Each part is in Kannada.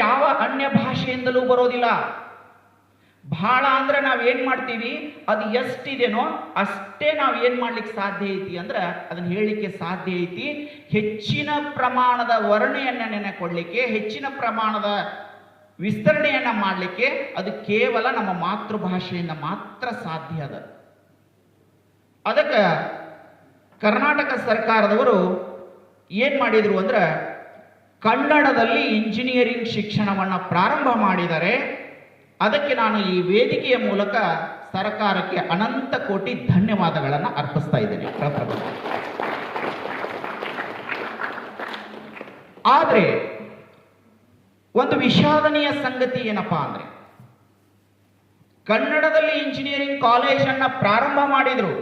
ಯಾವ ಅನ್ಯ ಭಾಷೆಯಿಂದಲೂ ಬರೋದಿಲ್ಲ. ಬಹಳ ಅಂದ್ರೆ ನಾವೇನ್ ಮಾಡ್ತೀವಿ, ಅದು ಎಷ್ಟಿದೆನೋ ಅಷ್ಟೇ ನಾವು ಏನ್ ಮಾಡ್ಲಿಕ್ಕೆ ಸಾಧ್ಯ ಐತಿ ಅಂದ್ರೆ ಅದನ್ನ ಹೇಳಲಿಕ್ಕೆ ಸಾಧ್ಯ ಐತಿ. ಹೆಚ್ಚಿನ ಪ್ರಮಾಣದ ವರ್ಣೆಯನ್ನ ನೆನೆಕೊಡ್ಲಿಕ್ಕೆ, ಹೆಚ್ಚಿನ ಪ್ರಮಾಣದ ವಿಸ್ತರಣೆಯನ್ನ ಮಾಡಲಿಕ್ಕೆ ಅದು ಕೇವಲ ನಮ್ಮ ಮಾತೃಭಾಷೆಯಿಂದ ಮಾತ್ರ ಸಾಧ್ಯ ಅದ. ಅದಕ್ಕೆ ಕರ್ನಾಟಕ ಸರ್ಕಾರದವರು ಏನ್ ಮಾಡಿದ್ರು ಅಂದ್ರೆ ಕನ್ನಡದಲ್ಲಿ ಇಂಜಿನಿಯರಿಂಗ್ ಶಿಕ್ಷಣವನ್ನು ಪ್ರಾರಂಭ ಮಾಡಿದರೆ. ಅದಕ್ಕೆ ನಾನು ಈ ವೇದಿಕೆಯ ಮೂಲಕ ಸರ್ಕಾರಕ್ಕೆ ಅನಂತ ಕೋಟಿ ಧನ್ಯವಾದಗಳನ್ನು ಅರ್ಪಿಸ್ತಾ ಇದ್ದೇನೆ. ಆದರೆ ಒಂದು ವಿಷಾದನೀಯ ಸಂಗತಿ ಏನಪ್ಪಾ ಅಂದ್ರೆ, ಕನ್ನಡದಲ್ಲಿ ಇಂಜಿನಿಯರಿಂಗ್ ಕಾಲೇಜನ್ನು ಪ್ರಾರಂಭ ಮಾಡಿದ್ರು,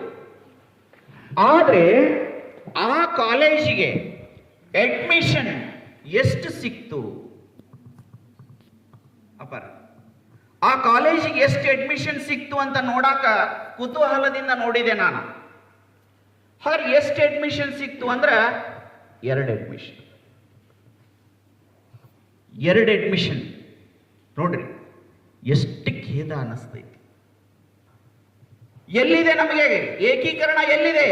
ಆದರೆ ಆ ಕಾಲೇಜಿಗೆ ಅಡ್ಮಿಷನ್ ಎಷ್ಟು ಸಿಕ್ತು ಅಪರ? ಆ ಕಾಲೇಜಿಗೆ ಎಷ್ಟು ಅಡ್ಮಿಷನ್ ಸಿಕ್ತು ಅಂತ ನೋಡಾಕ ಕುತೂಹಲದಿಂದ ನೋಡಿದೆ ನಾನು. ಹಾಗೆ ಎಷ್ಟು ಅಡ್ಮಿಷನ್ ಸಿಕ್ತು ಅಂದ್ರೆ 2 ಅಡ್ಮಿಷನ್. 2 ಅಡ್ಮಿಷನ್ ನೋಡ್ರಿ, ಎಷ್ಟು ಖೇದ ಅನ್ನಿಸ್ತೈತಿ. ಎಲ್ಲಿದೆ ನಮಗೆ ಏಕೀಕರಣ? ಎಲ್ಲಿದೆ?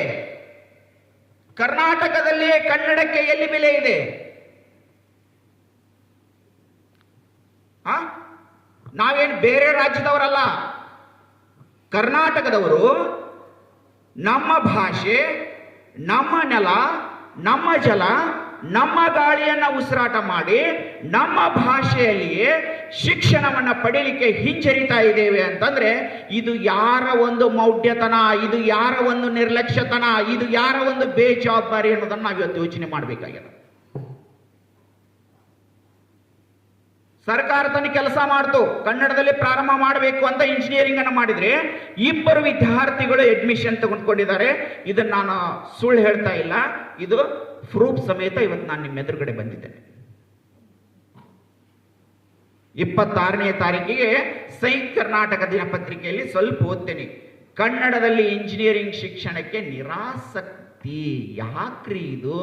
ಕರ್ನಾಟಕದಲ್ಲಿಯೇ ಕನ್ನಡಕ್ಕೆ ಎಲ್ಲಿ ಬೆಲೆ ಇದೆ? ನಾವೇನು ಬೇರೆ ರಾಜ್ಯದವರಲ್ಲ, ಕರ್ನಾಟಕದವರು. ನಮ್ಮ ಭಾಷೆ, ನಮ್ಮ ನೆಲ, ನಮ್ಮ ಜಲ, ನಮ್ಮ ಗಾಳಿಯನ್ನ ಉಸಿರಾಟ ಮಾಡಿ ನಮ್ಮ ಭಾಷೆಯಲ್ಲಿಯೇ ಶಿಕ್ಷಣವನ್ನು ಪಡೀಲಿಕ್ಕೆ ಹಿಂಜರಿತಾ ಇದ್ದೇವೆ ಅಂತಂದ್ರೆ ಇದು ಯಾರ ಒಂದು ಮೌಢ್ಯತನ, ಇದು ಯಾರ ಒಂದು ನಿರ್ಲಕ್ಷ್ಯತನ, ಇದು ಯಾರ ಒಂದು ಬೇಜವಾಬ್ದಾರಿ ಅನ್ನೋದನ್ನು ನಾವು ಇವತ್ತು ಯೋಚನೆ ಮಾಡಬೇಕಾಗಿದೆ. ಸರ್ಕಾರ ತನ್ನ ಕೆಲಸ ಮಾಡ್ತು, ಕನ್ನಡದಲ್ಲಿ ಪ್ರಾರಂಭ ಮಾಡಬೇಕು ಅಂತ ಇಂಜಿನಿಯರಿಂಗ್ ಅನ್ನು ಮಾಡಿದ್ರೆ 2 ವಿದ್ಯಾರ್ಥಿಗಳು ಅಡ್ಮಿಷನ್ ತಗೊಂಡ್ಕೊಂಡಿದ್ದಾರೆ. ಇದನ್ನ ನಾನು ಸುಳ್ಳು ಹೇಳ್ತಾ ಇಲ್ಲ, ಇದು ಪ್ರೂಫ್ ಸಮೇತ ಇವತ್ತು ನಾನು ನಿಮ್ಮ ಎದುರುಗಡೆ ಬಂದಿದ್ದೇನೆ. 26ನೇ ತಾರೀಕಿಗೆ ಸಂಯುಕ್ತ ಕರ್ನಾಟಕ ದಿನಪತ್ರಿಕೆಯಲ್ಲಿ ಸ್ವಲ್ಪ ಓದ್ತೇನೆ. ಕನ್ನಡದಲ್ಲಿ ಇಂಜಿನಿಯರಿಂಗ್ ಶಿಕ್ಷಣಕ್ಕೆ ನಿರಾಸಕ್ತಿ. ಯಾಕ್ರಿ ಇದು?